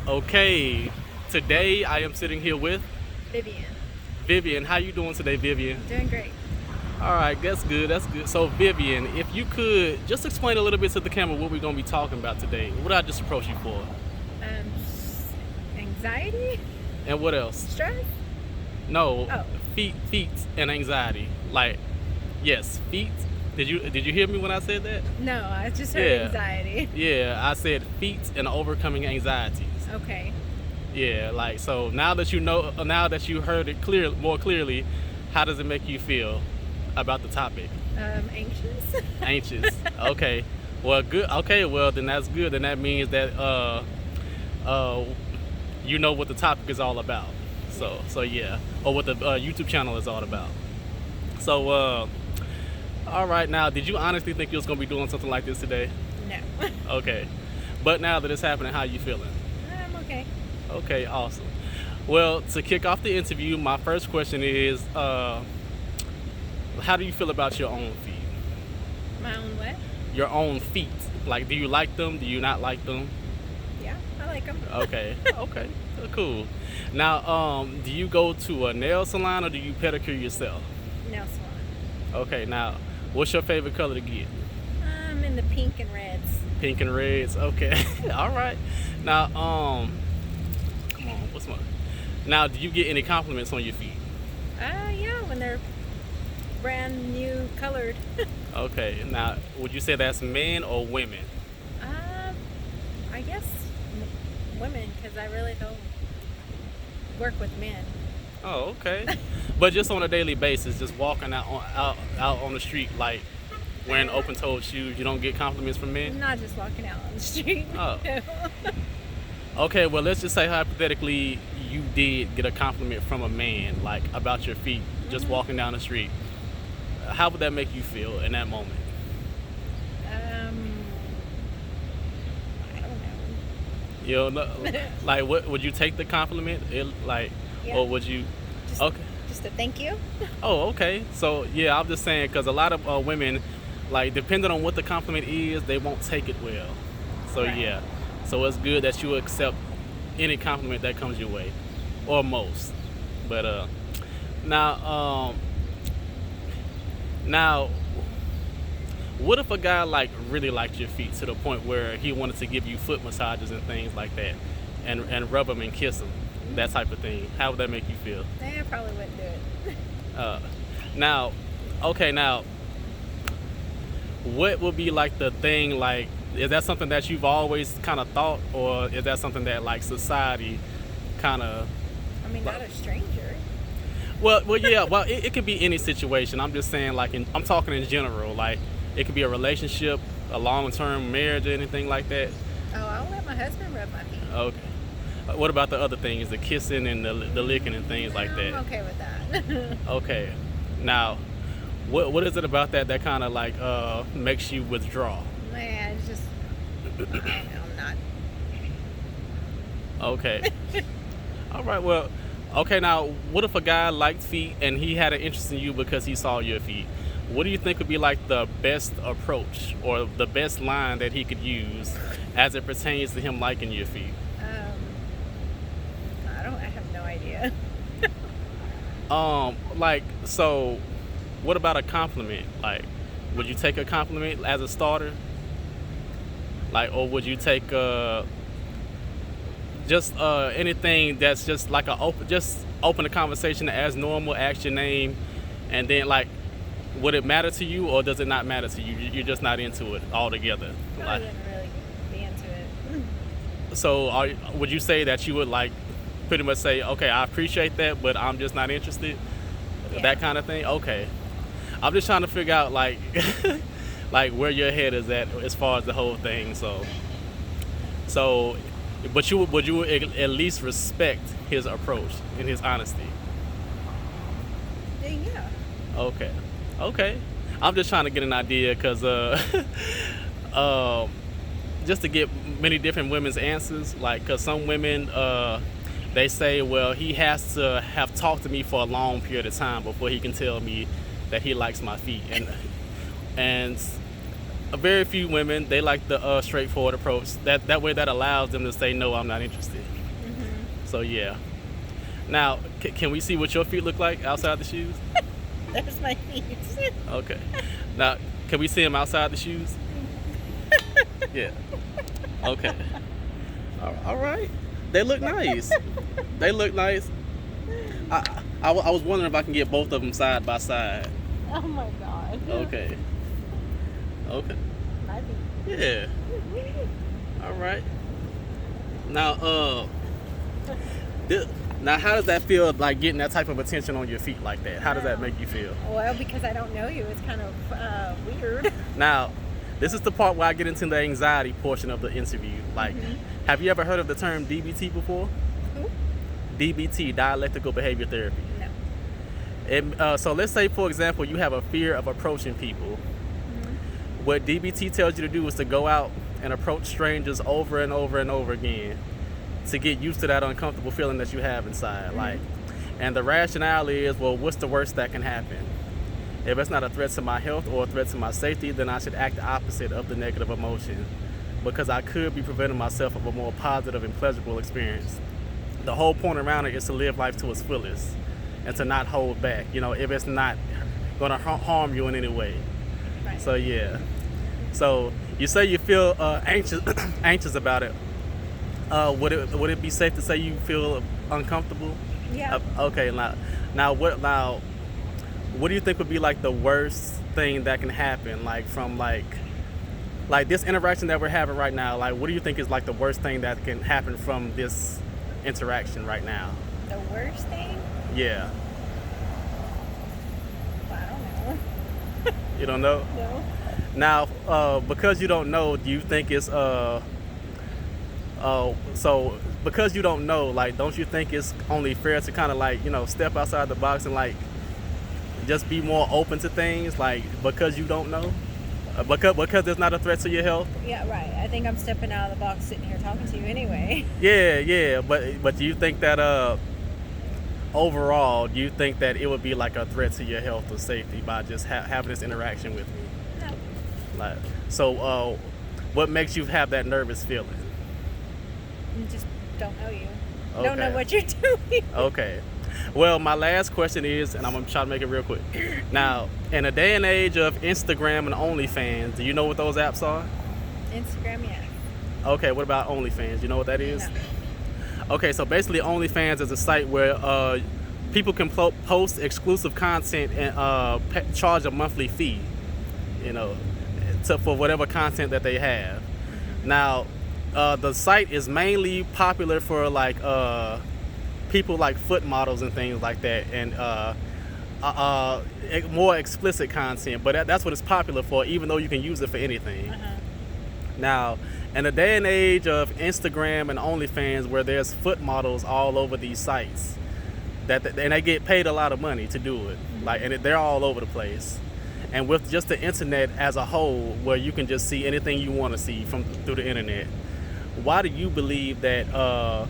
Okay, today I am sitting here with Vivian. Vivian. How you doing today, Vivian? Doing great. All right, that's good. That's good. So, Vivian, if you could just explain a little bit to the camera what we're gonna be talking about today. What did I just approach you for? Um, Anxiety? And what else? Stress? No, Oh. feet, and anxiety. Like, yes, feet. Did you hear me when I said that? No, I just heard Yeah. anxiety. Yeah, I said feet and overcoming anxieties. Okay. Yeah, like so now that you know, now that you heard it more clearly, how does it make you feel about the topic? Anxious? Anxious. Okay. Well, good. Okay. Well, then that's good. Then that means that you know what the topic is all about. So yeah, or what the YouTube channel is all about. So all right. Now, did you honestly think you was gonna be doing something like this today? No. Okay. But now that it's happening, how you feeling? I'm okay. Okay, awesome. Well, to kick off the interview, my first question is, how do you feel about your own feet? My own what? Your own feet. Like, do you like them? Do you not like them? Yeah, I like them. Okay, okay, cool. Now, do you go to a nail salon or do you pedicure yourself? Nail salon. Okay, now, what's your favorite color to get? I'm in the pink and reds. Pink and reds. Okay, all right. Now, come on, what's my? Now, do you get any compliments on your feet? Yeah, when they're brand new colored. Okay, now would you say that's men or women? I guess women, because I really don't work with men. Oh, okay. But just on a daily basis, just walking out on the street, like wearing open-toed shoes, you don't get compliments from men? Not just walking out on the street. Oh. Okay, well, let's just say hypothetically you did get a compliment from a man, like about your feet, just walking down the street. How would that make you feel in that moment? I don't know. You know, like, what would you take the compliment? Yeah. Or would you? Just, Okay. Just a thank you. Oh, okay. So yeah, I'm just saying because a lot of women, like, depending on what the compliment is, they won't take it well. So Right. yeah, so it's good that you accept any compliment that comes your way, or most. But now, what if a guy like really liked your feet to the point where he wanted to give you foot massages and things like that, and rub them and kiss them, that type of thing? How would that make you feel? I probably wouldn't do it. Now, okay, now, what would be like the thing, like, is that something that you've always kind of thought, or is that something that like society kind of, I mean, not a stranger. well, yeah, well, it could be any situation. I'm just saying, like, I'm talking in general, like, it could be a relationship, a long-term marriage, or anything like that. Oh, I'll let my husband rub my feet. Okay. What about the other things, the kissing and the licking and things like that? I'm okay with that. Okay. Now, what is it about that kind of like makes you withdraw? Man, it's just, I don't know, I'm not. Okay. All right. Well, okay. Now, what if a guy liked feet and he had an interest in you because he saw your feet? What do you think would be like the best approach or the best line that he could use as it pertains to him liking your feet? I have no idea. Like, so, what about a compliment? Like, would you take a compliment as a starter? Like, or would you take just anything that's just like open the conversation as normal, ask your name, and then, like, would it matter to you or does it not matter to you? You're just not into it altogether. I Like, wouldn't really be into it. so would you say that you would like pretty much say, okay, I appreciate that, but I'm just not interested? Yeah. That kind of thing? Okay. I'm just trying to figure out, like, like where your head is at as far as the whole thing. So, but would you at least respect his approach and his honesty? Yeah. Okay. I'm just trying to get an idea because just to get many different women's answers, like, because some women they say, well, he has to have talked to me for a long period of time before he can tell me that he likes my feet, and very few women, they like the straightforward approach. That way that allows them to say no, I'm not interested. So yeah. Now, can we see what your feet look like outside the shoes? There's my feet. Okay. Now, can we see them outside the shoes? Yeah. Okay. All right. They look nice. They look nice. I was wondering if I can get both of them side by side. Oh my god. Okay. Okay. My feet. Yeah. All right. Now, now how does that feel, like getting that type of attention on your feet like that? How does that make you feel? Well, because I don't know you, it's kind of weird. Now, this is the part where I get into the anxiety portion of the interview. Like, have you ever heard of the term DBT before? Who? DBT, dialectical behavior therapy. No. So let's say, for example, you have a fear of approaching people. What DBT tells you to do is to go out and approach strangers over and over and over again to get used to that uncomfortable feeling that you have inside. Like, and the rationale is, well, what's the worst that can happen? If it's not a threat to my health or a threat to my safety, then I should act the opposite of the negative emotion, because I could be preventing myself of a more positive and pleasurable experience. The whole point around it is to live life to its fullest and to not hold back, if it's not going to harm you in any way. Right. So yeah. So you say you feel anxious about it. Would it be safe to say you feel uncomfortable? Yeah. Okay. Now what do you think would be like the worst thing that can happen, like from like this interaction that we're having right now? Like, what do you think is like the worst thing that can happen from this interaction right now? The worst thing? Yeah. Well, I don't know. You don't know? No. Now, because you don't know, do you think it's so because you don't know, like, don't you think it's only fair to kind of like, step outside the box and like just be more open to things, like, because you don't know, because there's not a threat to your health? Yeah, right. I think I'm stepping out of the box sitting here talking to you anyway. Yeah, but do you think that overall, do you think that it would be like a threat to your health or safety by just having this interaction with me? No. Like, so what makes you have that nervous feeling? I just don't know you. Okay. Don't know what you're doing. Okay. Well, my last question is, and I'm going to try to make it real quick. Now, in a day and age of Instagram and OnlyFans, do you know what those apps are? Instagram, yeah. Okay, what about OnlyFans? You know what that is? No. Okay, so basically OnlyFans is a site where people can post exclusive content and charge a monthly fee, for whatever content that they have. Now, the site is mainly popular for like people like foot models and things like that, and more explicit content, but that's what it's popular for, even though you can use it for anything. Now, in the day and age of Instagram and OnlyFans, where there's foot models all over these sites, and they get paid a lot of money to do it, and they're all over the place. And with just the internet as a whole, where you can just see anything you want to see through the internet, why do you believe that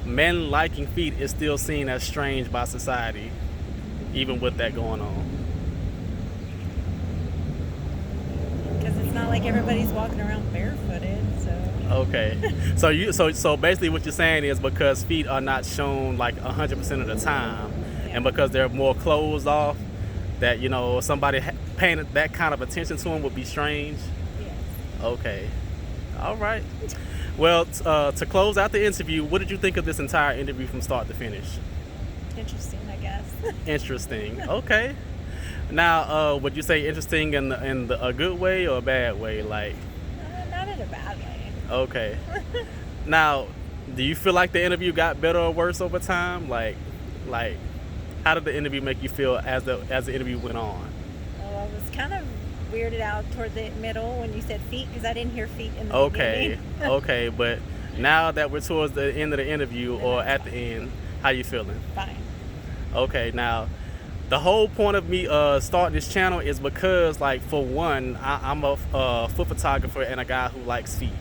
men liking feet is still seen as strange by society, even with that going on? Because it's not like everybody's walking around barefooted, so. Okay, so basically what you're saying is because feet are not shown like 100% of the time, and because they're more closed off, that somebody paying that kind of attention to them would be strange. Yes. Okay, all right. Well, to close out the interview, what did you think of this entire interview from start to finish? Interesting, I guess. Interesting. Okay. Now, would you say interesting in a good way or a bad way? Like, not in a bad way. Okay. Now, do you feel like the interview got better or worse over time? Like, how did the interview make you feel as the interview went on? Well, I was kind of weirded out toward the middle when you said feet, because I didn't hear feet in the beginning. Okay, but now that we're towards the end of the interview or at the end, how you feeling? Fine. Okay, now the whole point of me starting this channel is because, like, for one, I'm a foot photographer and a guy who likes feet,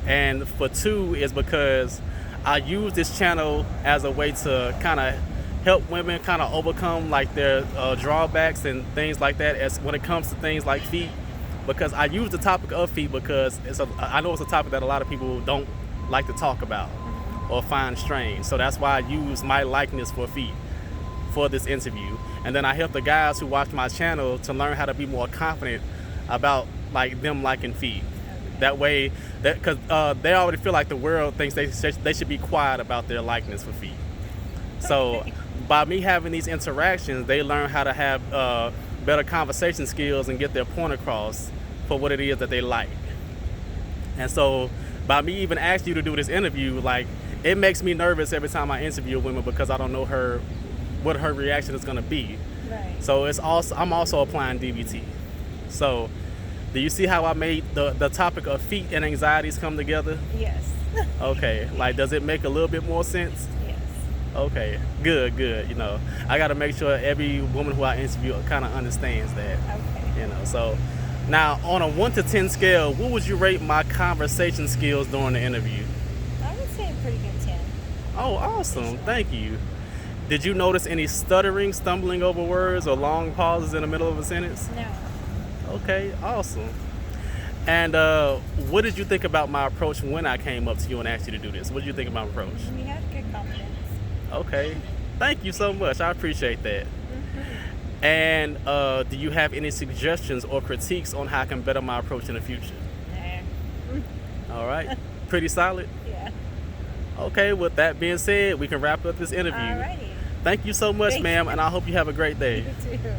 and for two is because I use this channel as a way to kind of help women kind of overcome like their drawbacks and things like that as when it comes to things like feet, because I use the topic of feet because I know it's a topic that a lot of people don't like to talk about or find strange. So that's why I use my likeness for feet for this interview. And then I help the guys who watch my channel to learn how to be more confident about like them liking feet. That way, because they already feel like the world thinks they should be quiet about their likeness for feet. So by me having these interactions, they learn how to have better conversation skills and get their point across for what it is that they like. And so by me even asking you to do this interview, like, it makes me nervous every time I interview women because I don't know what her reaction is going to be. Right. So I'm also applying DBT. So do you see how I made the topic of feet and anxieties come together? Yes. Okay, like, does it make a little bit more sense? Yes. Okay, good. You know, I got to make sure every woman who I interview kind of understands that. Okay. You know, so now on a 1 to 10 scale, what would you rate my conversation skills during the interview? I would say a pretty good 10. Oh, awesome. Thank you. Did you notice any stuttering, stumbling over words, or long pauses in the middle of a sentence? No. Okay, awesome. And what did you think about my approach when I came up to you and asked you to do this? What did you think of my approach? You have good confidence. Okay, thank you so much. I appreciate that. Mm-hmm. And do you have any suggestions or critiques on how I can better my approach in the future? Nah. All right, pretty solid. Yeah. Okay, with that being said, we can wrap up this interview. Alrighty. Thank you so much, Thank ma'am, you. and I hope you have a great day. You too.